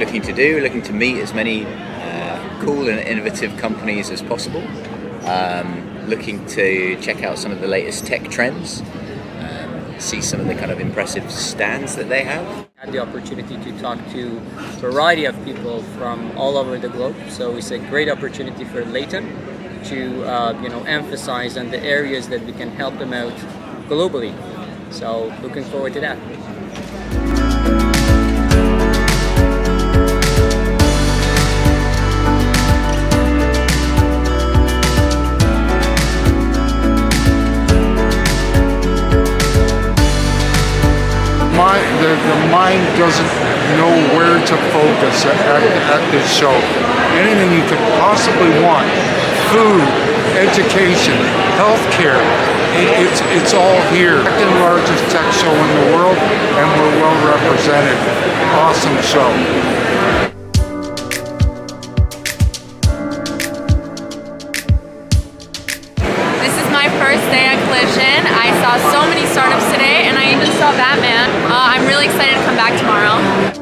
looking to do. We're looking to meet as many cool and innovative companies as possible. Looking to check out some of the latest tech trends. See some of the kind of impressive stands that they have. I had the opportunity to talk to a variety of people from all over the globe, so it's a great opportunity for Leyton to emphasize on the areas that we can help them out globally. So looking forward to that. The mind doesn't know where to focus at this show. Anything you could possibly want, food, education, healthcare, it's all here. Second largest tech show in the world, and we're well represented. Awesome show. This is my first day at Collison. I saw so many startups today, and I even saw Batman. I'm really excited to come back tomorrow.